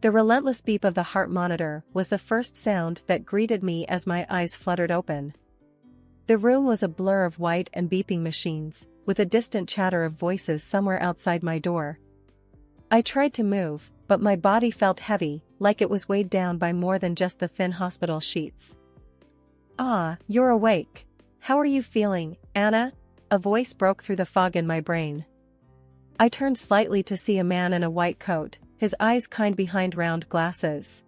The relentless beep of the heart monitor was the first sound that greeted me as my eyes fluttered open. The room was a blur of white and beeping machines, with a distant chatter of voices somewhere outside my door. I tried to move, but my body felt heavy, like it was weighed down by more than just the thin hospital sheets. "Ah, you're awake. How are you feeling, Anna?" A voice broke through the fog in my brain. I turned slightly to see a man in a white coat, his eyes kind behind round glasses.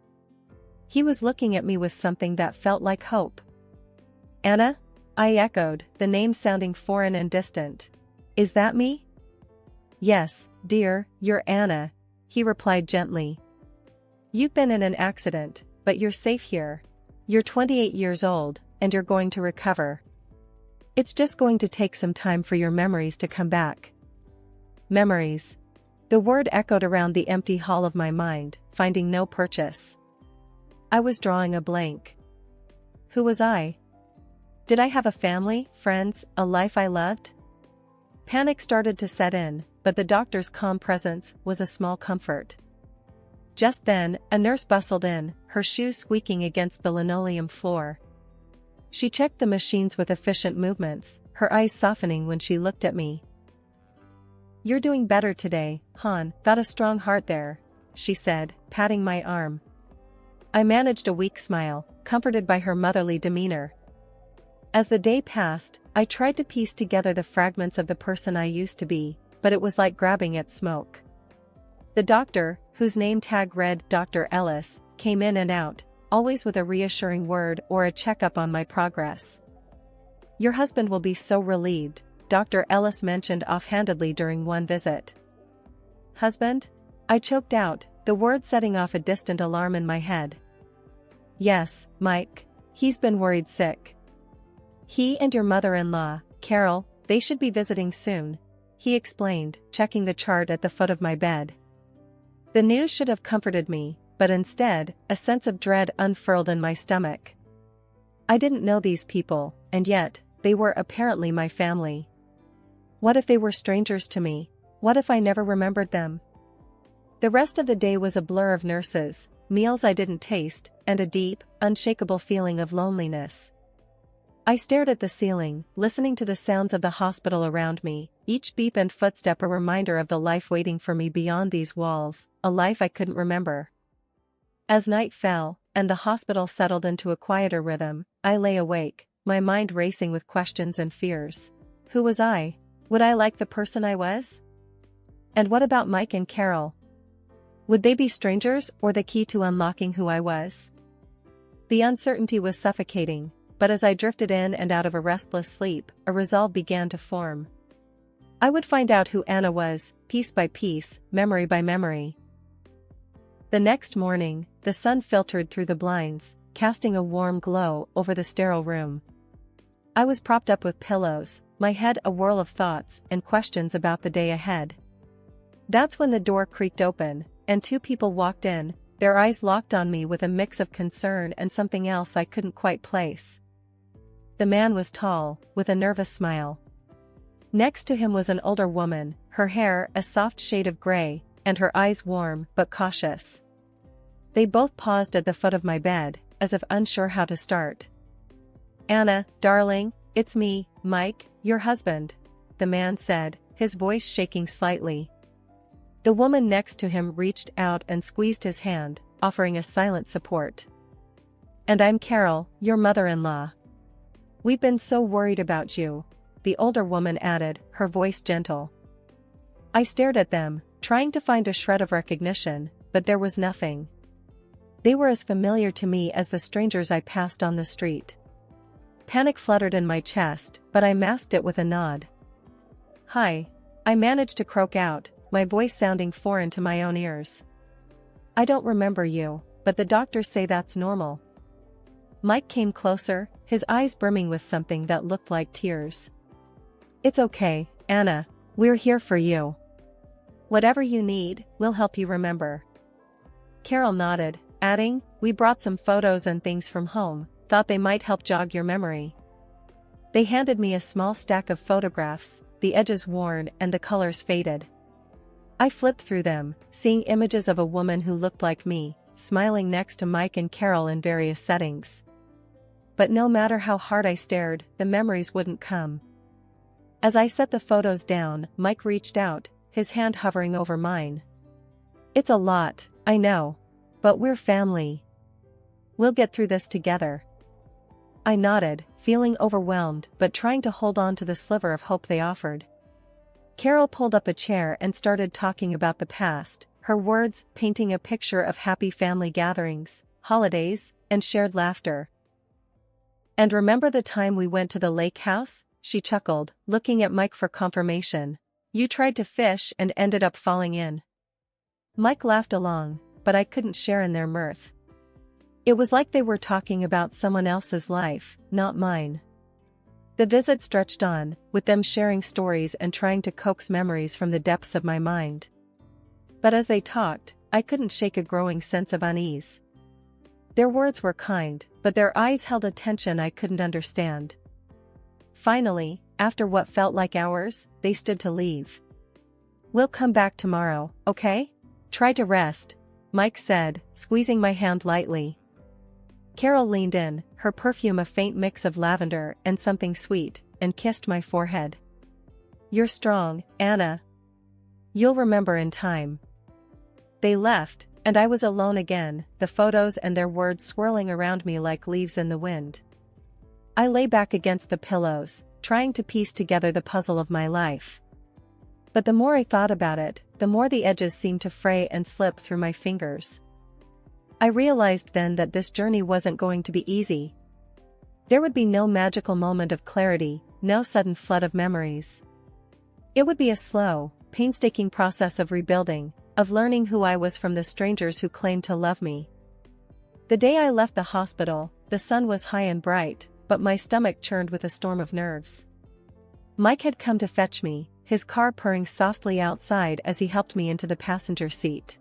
He was looking at me with something that felt like hope. "Anna?" I echoed, the name sounding foreign and distant. "Is that me?" "Yes, dear, you're Anna," he replied gently. "You've been in an accident, but you're safe here. You're 28 years old, and you're going to recover. It's just going to take some time for your memories to come back." Memories. The word echoed around the empty hall of my mind, finding no purchase. I was drawing a blank. Who was I? Did I have a family, friends, a life I loved? Panic started to set in, but the doctor's calm presence was a small comfort. Just then, a nurse bustled in, her shoes squeaking against the linoleum floor. She checked the machines with efficient movements, her eyes softening when she looked at me. "You're doing better today, hon, got a strong heart there," she said, patting my arm. I managed a weak smile, comforted by her motherly demeanor. As the day passed, I tried to piece together the fragments of the person I used to be, but it was like grabbing at smoke. The doctor, whose name tag read Dr. Ellis, came in and out, always with a reassuring word or a checkup on my progress. "Your husband will be so relieved," Dr. Ellis mentioned offhandedly during one visit. "Husband?" I choked out, the word setting off a distant alarm in my head. "Yes, Mike. He's been worried sick. He and your mother-in-law, Carol, they should be visiting soon," he explained, checking the chart at the foot of my bed. The news should have comforted me, but instead, a sense of dread unfurled in my stomach. I didn't know these people, and yet, they were apparently my family. What if they were strangers to me? What if I never remembered them? The rest of the day was a blur of nurses, meals I didn't taste, and a deep, unshakable feeling of loneliness. I stared at the ceiling, listening to the sounds of the hospital around me, each beep and footstep a reminder of the life waiting for me beyond these walls, a life I couldn't remember. As night fell, and the hospital settled into a quieter rhythm, I lay awake, my mind racing with questions and fears. Who was I? Would I like the person I was? And what about Mike and Carol? Would they be strangers or the key to unlocking who I was? The uncertainty was suffocating, but as I drifted in and out of a restless sleep, a resolve began to form. I would find out who Anna was, piece by piece, memory by memory. The next morning, the sun filtered through the blinds, casting a warm glow over the sterile room. I was propped up with pillows, my head a whirl of thoughts and questions about the day ahead. That's when the door creaked open, and two people walked in, their eyes locked on me with a mix of concern and something else I couldn't quite place. The man was tall, with a nervous smile. Next to him was an older woman, her hair a soft shade of gray, and her eyes warm but cautious. They both paused at the foot of my bed, as if unsure how to start. "Anna, darling, it's me, Mike, your husband," the man said, his voice shaking slightly. The woman next to him reached out and squeezed his hand, offering a silent support. "And I'm Carol, your mother-in-law. We've been so worried about you," the older woman added, her voice gentle. I stared at them, trying to find a shred of recognition, but there was nothing. They were as familiar to me as the strangers I passed on the street. Panic fluttered in my chest, but I masked it with a nod. "Hi," I managed to croak out, my voice sounding foreign to my own ears. "I don't remember you, but the doctors say that's normal." Mike came closer, his eyes brimming with something that looked like tears. "It's okay, Anna, we're here for you. Whatever you need, we'll help you remember." Carol nodded, adding, "We brought some photos and things from home, thought they might help jog your memory." They handed me a small stack of photographs, the edges worn and the colors faded. I flipped through them, seeing images of a woman who looked like me, smiling next to Mike and Carol in various settings. But no matter how hard I stared, the memories wouldn't come. As I set the photos down, Mike reached out, his hand hovering over mine. "It's a lot, I know. But we're family. We'll get through this together." I nodded, feeling overwhelmed but trying to hold on to the sliver of hope they offered. Carol pulled up a chair and started talking about the past, her words painting a picture of happy family gatherings, holidays, and shared laughter. "And remember the time we went to the lake house?" she chuckled, looking at Mike for confirmation. "You tried to fish and ended up falling in." Mike laughed along, but I couldn't share in their mirth. It was like they were talking about someone else's life, not mine. The visit stretched on, with them sharing stories and trying to coax memories from the depths of my mind. But as they talked, I couldn't shake a growing sense of unease. Their words were kind, but their eyes held a tension I couldn't understand. Finally, after what felt like hours, they stood to leave. "We'll come back tomorrow, okay? Try to rest," Mike said, squeezing my hand lightly. Carol leaned in, her perfume a faint mix of lavender and something sweet, and kissed my forehead. "You're strong, Anna. You'll remember in time." They left, and I was alone again, the photos and their words swirling around me like leaves in the wind. I lay back against the pillows, trying to piece together the puzzle of my life. But the more I thought about it, the more the edges seemed to fray and slip through my fingers. I realized then that this journey wasn't going to be easy. There would be no magical moment of clarity, no sudden flood of memories. It would be a slow, painstaking process of rebuilding, of learning who I was from the strangers who claimed to love me. The day I left the hospital, the sun was high and bright, but my stomach churned with a storm of nerves. Mike had come to fetch me, his car purring softly outside as he helped me into the passenger seat.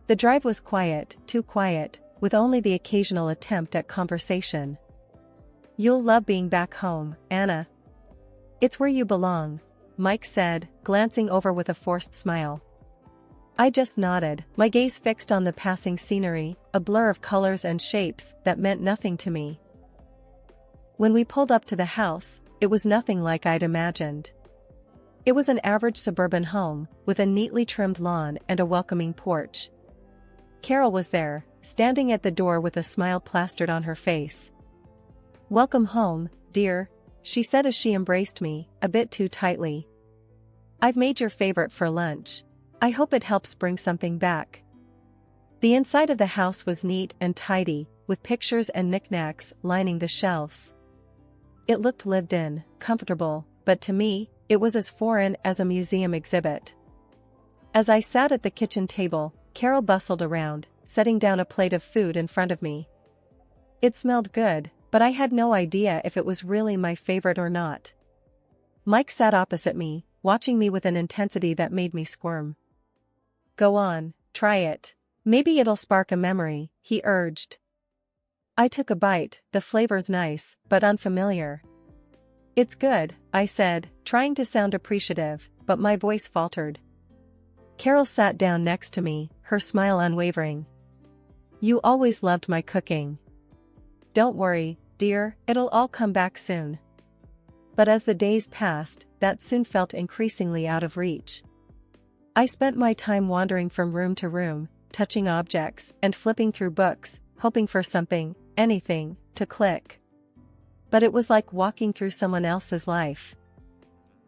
The drive was quiet, too quiet, with only the occasional attempt at conversation. "You'll love being back home, Anna. It's where you belong," Mike said, glancing over with a forced smile. I just nodded, my gaze fixed on the passing scenery, a blur of colors and shapes that meant nothing to me. When we pulled up to the house, it was nothing like I'd imagined. It was an average suburban home, with a neatly trimmed lawn and a welcoming porch. Carol was there, standing at the door with a smile plastered on her face. "Welcome home, dear," she said as she embraced me, a bit too tightly. "I've made your favorite for lunch. I hope it helps bring something back." The inside of the house was neat and tidy, with pictures and knickknacks lining the shelves. It looked lived in, comfortable, but to me, it was as foreign as a museum exhibit. As I sat at the kitchen table, Carol bustled around, setting down a plate of food in front of me. It smelled good, but I had no idea if it was really my favorite or not. Mike sat opposite me, watching me with an intensity that made me squirm. "Go on, try it. Maybe it'll spark a memory," he urged. I took a bite, the flavor's nice, but unfamiliar. "It's good," I said, trying to sound appreciative, but my voice faltered. Carol sat down next to me, her smile unwavering. "You always loved my cooking. Don't worry, dear, it'll all come back soon." But as the days passed, that soon felt increasingly out of reach. I spent my time wandering from room to room, touching objects and flipping through books, hoping for something, anything, to click. But it was like walking through someone else's life.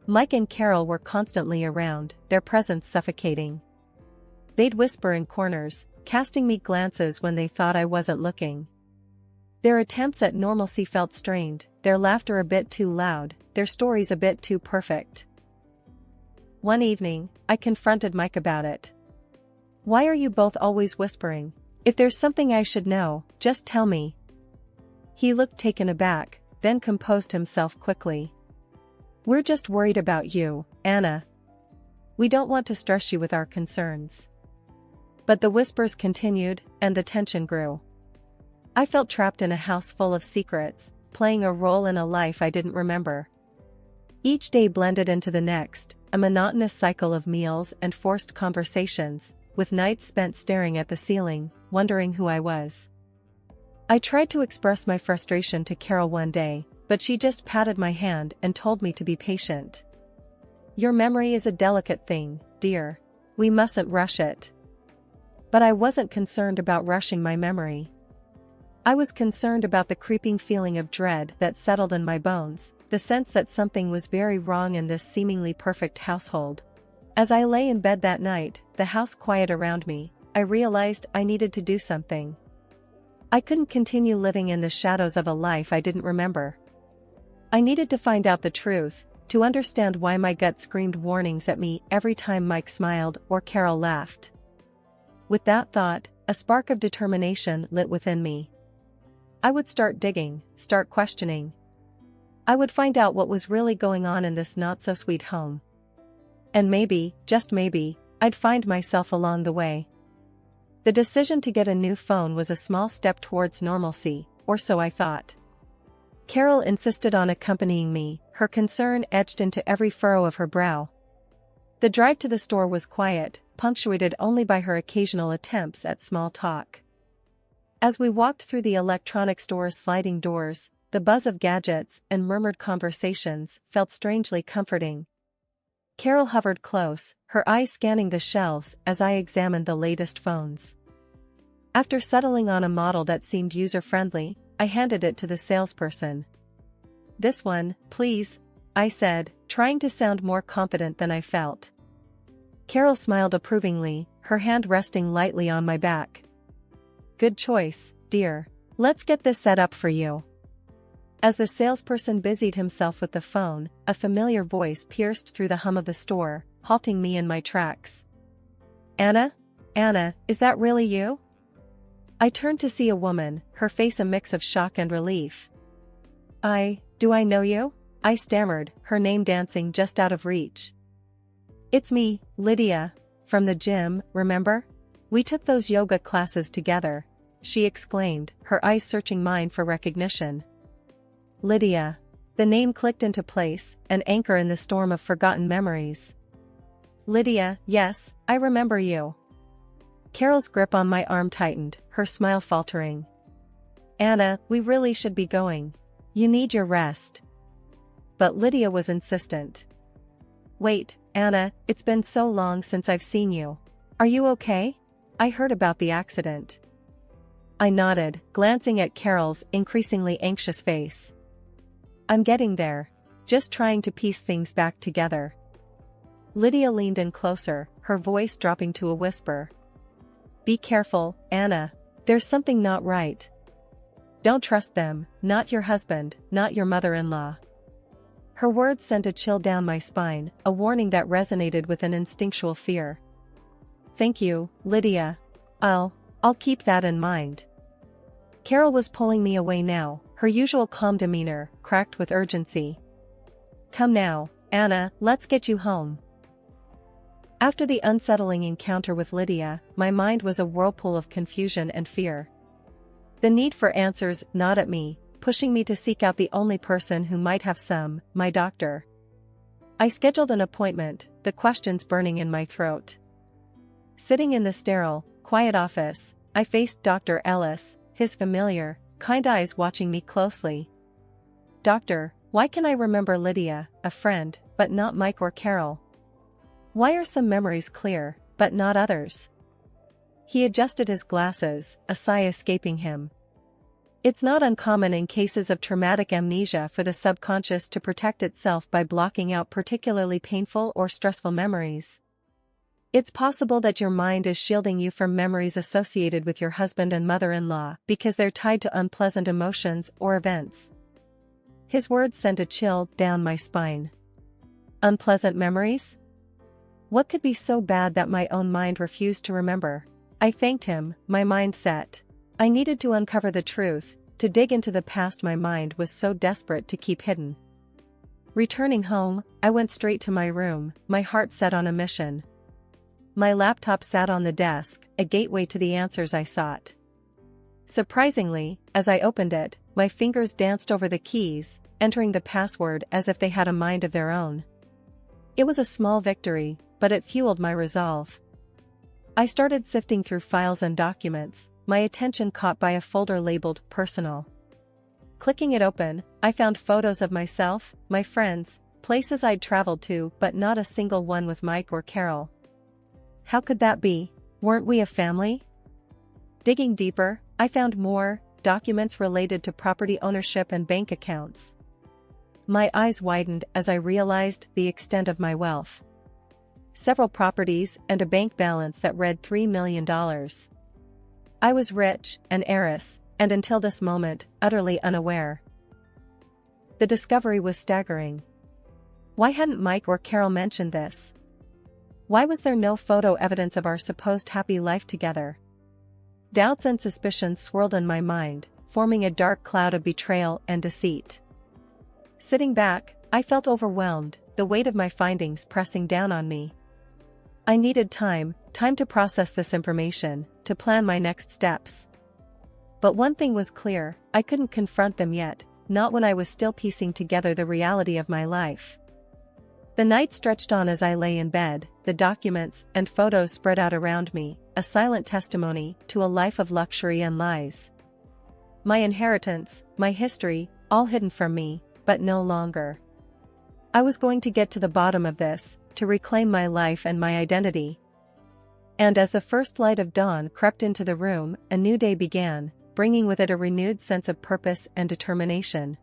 Mike and Carol were constantly around, their presence suffocating. They'd whisper in corners, casting me glances when they thought I wasn't looking. Their attempts at normalcy felt strained, their laughter a bit too loud, their stories a bit too perfect. One evening, I confronted Mike about it. "Why are you both always whispering? If there's something I should know, just tell me." He looked taken aback, then composed himself quickly. "We're just worried about you, Anna. We don't want to stress you with our concerns." But the whispers continued, and the tension grew. I felt trapped in a house full of secrets, playing a role in a life I didn't remember. Each day blended into the next, a monotonous cycle of meals and forced conversations, with nights spent staring at the ceiling, wondering who I was. I tried to express my frustration to Carol one day, but she just patted my hand and told me to be patient. "Your memory is a delicate thing, dear. We mustn't rush it." But I wasn't concerned about rushing my memory. I was concerned about the creeping feeling of dread that settled in my bones, the sense that something was very wrong in this seemingly perfect household. As I lay in bed that night, the house quiet around me, I realized I needed to do something. I couldn't continue living in the shadows of a life I didn't remember. I needed to find out the truth, to understand why my gut screamed warnings at me every time Mike smiled or Carol laughed. With that thought, a spark of determination lit within me. I would start digging, start questioning. I would find out what was really going on in this not-so-sweet home. And maybe, just maybe, I'd find myself along the way. The decision to get a new phone was a small step towards normalcy, or so I thought. Carol insisted on accompanying me, her concern etched into every furrow of her brow. The drive to the store was quiet, punctuated only by her occasional attempts at small talk. As we walked through the electronic store's sliding doors, the buzz of gadgets and murmured conversations felt strangely comforting. Carol hovered close, her eyes scanning the shelves as I examined the latest phones. After settling on a model that seemed user-friendly, I handed it to the salesperson. "This one, please," I said, trying to sound more confident than I felt. Carol smiled approvingly, her hand resting lightly on my back. "Good choice, dear. Let's get this set up for you." As the salesperson busied himself with the phone, a familiar voice pierced through the hum of the store, halting me in my tracks. "Anna? Anna, is that really you?" I turned to see a woman, her face a mix of shock and relief. Do I know you?" I stammered, her name dancing just out of reach. "It's me, Lydia. From the gym, remember? We took those yoga classes together," she exclaimed, her eyes searching mine for recognition. Lydia. The name clicked into place, an anchor in the storm of forgotten memories. "Lydia, yes, I remember you." Carol's grip on my arm tightened, her smile faltering. "Anna, we really should be going. You need your rest." But Lydia was insistent. "Wait, Anna, it's been so long since I've seen you. Are you okay? I heard about the accident." I nodded, glancing at Carol's increasingly anxious face. "I'm getting there. Just trying to piece things back together." Lydia leaned in closer, her voice dropping to a whisper. "Be careful, Anna. There's something not right. Don't trust them, not your husband, not your mother-in-law." Her words sent a chill down my spine, a warning that resonated with an instinctual fear. "Thank you, Lydia. I'll keep that in mind." Carol was pulling me away now, her usual calm demeanor cracked with urgency. "Come now, Anna, let's get you home." After the unsettling encounter with Lydia, my mind was a whirlpool of confusion and fear. The need for answers gnawed at me, pushing me to seek out the only person who might have some, my doctor. I scheduled an appointment, the questions burning in my throat. Sitting in the sterile, quiet office, I faced Dr. Ellis, his familiar, kind eyes watching me closely. "Doctor, why can I remember Lydia, a friend, but not Mike or Carol? Why are some memories clear, but not others?" He adjusted his glasses, a sigh escaping him. It's not uncommon in cases of traumatic amnesia for the subconscious to protect itself by blocking out particularly painful or stressful memories. It's possible that your mind is shielding you from memories associated with your husband and mother-in-law because they're tied to unpleasant emotions or events. His words sent a chill down my spine. Unpleasant memories? What could be so bad that my own mind refused to remember? I thanked him, my mind set. I needed to uncover the truth, to dig into the past my mind was so desperate to keep hidden. Returning home, I went straight to my room, my heart set on a mission. My laptop sat on the desk, a gateway to the answers I sought. Surprisingly, as I opened it, my fingers danced over the keys, entering the password as if they had a mind of their own. It was a small victory, but it fueled my resolve. I started sifting through files and documents, my attention caught by a folder labeled Personal. Clicking it open, I found photos of myself, my friends, places I'd traveled to, but not a single one with Mike or Carol. How could that be? Weren't we a family? Digging deeper, I found more documents related to property ownership and bank accounts. My eyes widened as I realized the extent of my wealth. Several properties and a bank balance that read $3 million. I was rich, an heiress, and until this moment, utterly unaware. The discovery was staggering. Why hadn't Mike or Carol mentioned this? Why was there no photo evidence of our supposed happy life together? Doubts and suspicions swirled in my mind, forming a dark cloud of betrayal and deceit. Sitting back, I felt overwhelmed, the weight of my findings pressing down on me. I needed time to process this information, to plan my next steps. But one thing was clear, I couldn't confront them yet, not when I was still piecing together the reality of my life. The night stretched on as I lay in bed, the documents and photos spread out around me, a silent testimony to a life of luxury and lies. My inheritance, my history, all hidden from me, but no longer. I was going to get to the bottom of this, to reclaim my life and my identity. And as the first light of dawn crept into the room, a new day began, bringing with it a renewed sense of purpose and determination.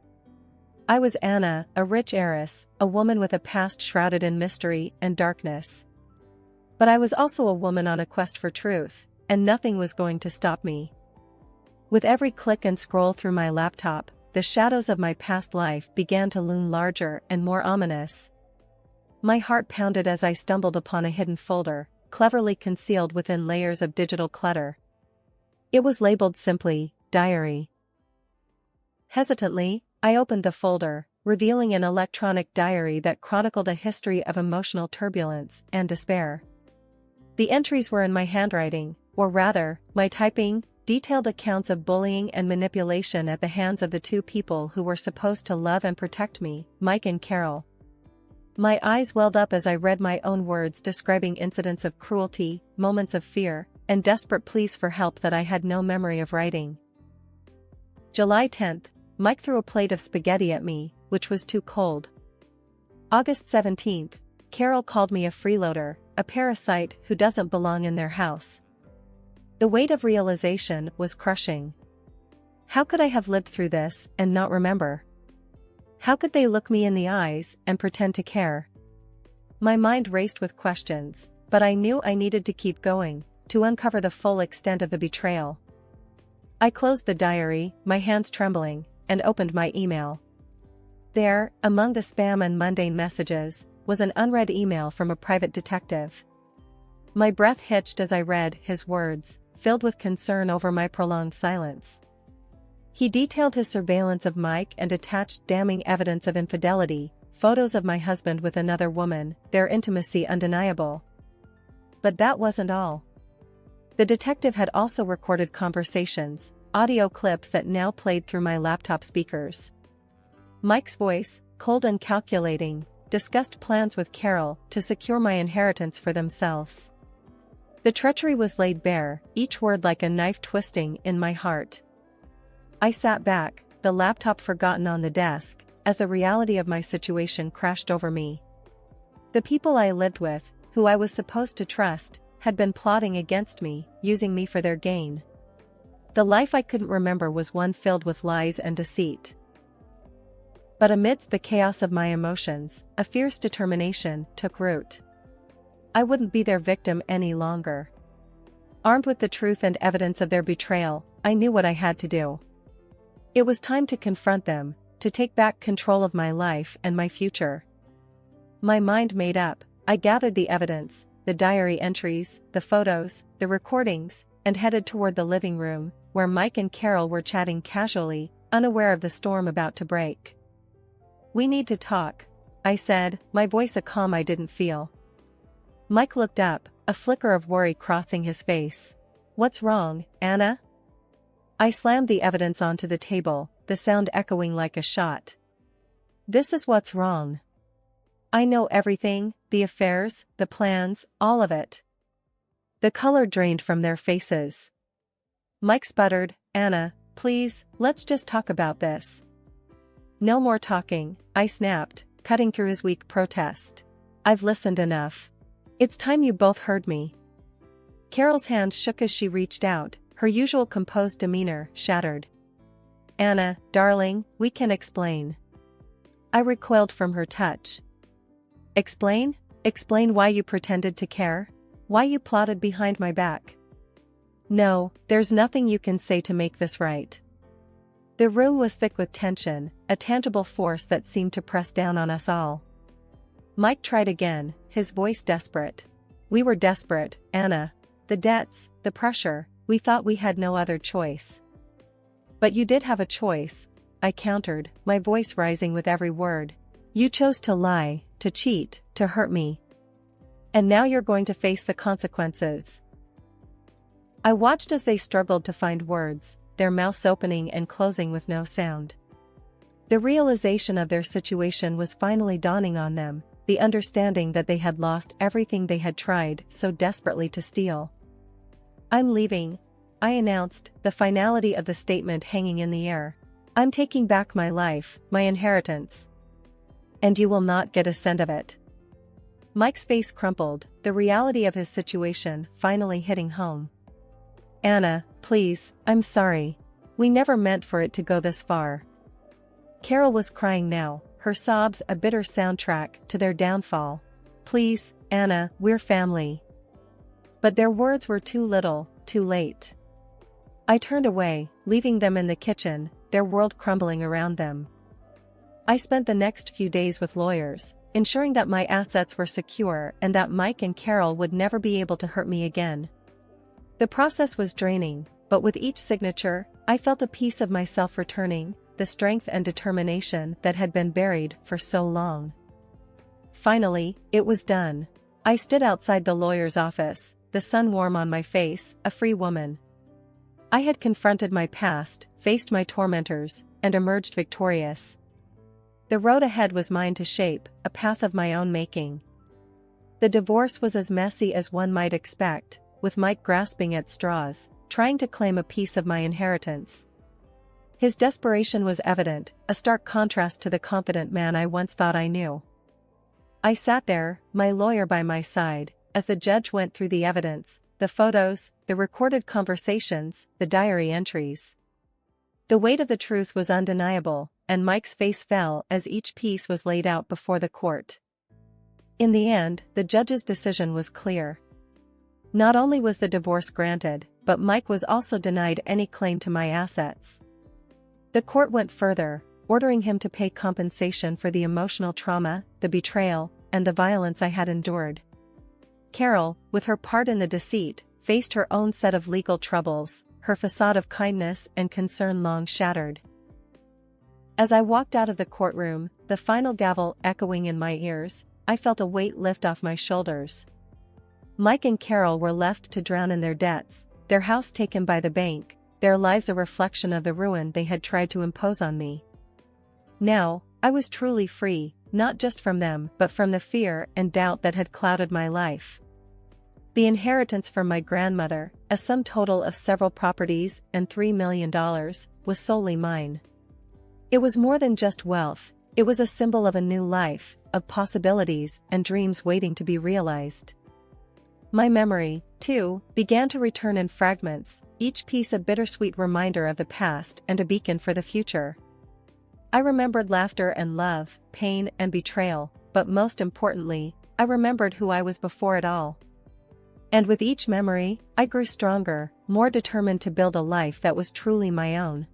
I was Anna, a rich heiress, a woman with a past shrouded in mystery and darkness. But I was also a woman on a quest for truth, and nothing was going to stop me. With every click and scroll through my laptop, the shadows of my past life began to loom larger and more ominous. My heart pounded as I stumbled upon a hidden folder, cleverly concealed within layers of digital clutter. It was labeled simply, Diary. Hesitantly, I opened the folder, revealing an electronic diary that chronicled a history of emotional turbulence and despair. The entries were in my handwriting, or rather, my typing, detailed accounts of bullying and manipulation at the hands of the two people who were supposed to love and protect me, Mike and Carol. My eyes welled up as I read my own words describing incidents of cruelty, moments of fear, and desperate pleas for help that I had no memory of writing. July 10th, Mike threw a plate of spaghetti at me, which was too cold. August 17th, Carol called me a freeloader, a parasite who doesn't belong in their house. The weight of realization was crushing. How could I have lived through this and not remember? How could they look me in the eyes and pretend to care? My mind raced with questions, but I knew I needed to keep going, to uncover the full extent of the betrayal. I closed the diary, my hands trembling, and opened my email. There, among the spam and mundane messages, was an unread email from a private detective. My breath hitched as I read his words, filled with concern over my prolonged silence. He detailed his surveillance of Mike and attached damning evidence of infidelity, photos of my husband with another woman, their intimacy undeniable. But that wasn't all. The detective had also recorded conversations, audio clips that now played through my laptop speakers. Mike's voice, cold and calculating, discussed plans with Carol to secure my inheritance for themselves. The treachery was laid bare, each word like a knife twisting in my heart. I sat back, the laptop forgotten on the desk, as the reality of my situation crashed over me. The people I lived with, who I was supposed to trust, had been plotting against me, using me for their gain. The life I couldn't remember was one filled with lies and deceit. But amidst the chaos of my emotions, a fierce determination took root. I wouldn't be their victim any longer. Armed with the truth and evidence of their betrayal, I knew what I had to do. It was time to confront them, to take back control of my life and my future. My mind made up, I gathered the evidence, the diary entries, the photos, the recordings, and headed toward the living room, where Mike and Carol were chatting casually, unaware of the storm about to break. "We need to talk," I said, my voice a calm I didn't feel. Mike looked up, a flicker of worry crossing his face. "What's wrong, Anna?" I slammed the evidence onto the table, the sound echoing like a shot. "This is what's wrong. I know everything, the affairs, the plans, all of it. The color drained from their faces. Mike sputtered, Anna, please, let's just talk about this. No more talking, I snapped, cutting through his weak protest. I've listened enough. It's time you both heard me. Carol's hand shook as she reached out, her usual composed demeanor shattered. Anna, darling, we can explain. I recoiled from her touch. Explain? Explain why you pretended to care? Why you plotted behind my back? No, there's nothing you can say to make this right. The room was thick with tension, a tangible force that seemed to press down on us all. Mike tried again, his voice desperate. We were desperate, Anna. The debts, the pressure, we thought we had no other choice. But you did have a choice, I countered, my voice rising with every word. You chose to lie, to cheat, to hurt me. And now you're going to face the consequences. I watched as they struggled to find words, their mouths opening and closing with no sound. The realization of their situation was finally dawning on them, the understanding that they had lost everything they had tried so desperately to steal. I'm leaving, I announced, the finality of the statement hanging in the air. I'm taking back my life, my inheritance. And you will not get a cent of it. Mike's face crumpled, the reality of his situation finally hitting home. Anna, please, I'm sorry. We never meant for it to go this far. Carol was crying now, her sobs a bitter soundtrack to their downfall. Please, Anna, we're family. But their words were too little, too late. I turned away, leaving them in the kitchen, their world crumbling around them. I spent the next few days with lawyers, ensuring that my assets were secure and that Mike and Carol would never be able to hurt me again. The process was draining, but with each signature, I felt a piece of myself returning, the strength and determination that had been buried for so long. Finally, it was done. I stood outside the lawyer's office, the sun warm on my face, a free woman. I had confronted my past, faced my tormentors, and emerged victorious. The road ahead was mine to shape, a path of my own making. The divorce was as messy as one might expect, with Mike grasping at straws, trying to claim a piece of my inheritance. His desperation was evident, a stark contrast to the confident man I once thought I knew. I sat there, my lawyer by my side, as the judge went through the evidence, the photos, the recorded conversations, the diary entries. The weight of the truth was undeniable, and Mike's face fell as each piece was laid out before the court. In the end, the judge's decision was clear. Not only was the divorce granted, but Mike was also denied any claim to my assets. The court went further, ordering him to pay compensation for the emotional trauma, the betrayal, and the violence I had endured. Carol, with her part in the deceit, faced her own set of legal troubles, her facade of kindness and concern long shattered. As I walked out of the courtroom, the final gavel echoing in my ears, I felt a weight lift off my shoulders. Mike and Carol were left to drown in their debts, their house taken by the bank, their lives a reflection of the ruin they had tried to impose on me. Now, I was truly free, not just from them but from the fear and doubt that had clouded my life. The inheritance from my grandmother, a sum total of several properties and $3 million, was solely mine. It was more than just wealth, it was a symbol of a new life, of possibilities and dreams waiting to be realized. My memory, too, began to return in fragments, each piece a bittersweet reminder of the past and a beacon for the future. I remembered laughter and love, pain and betrayal, but most importantly, I remembered who I was before it all. And with each memory, I grew stronger, more determined to build a life that was truly my own.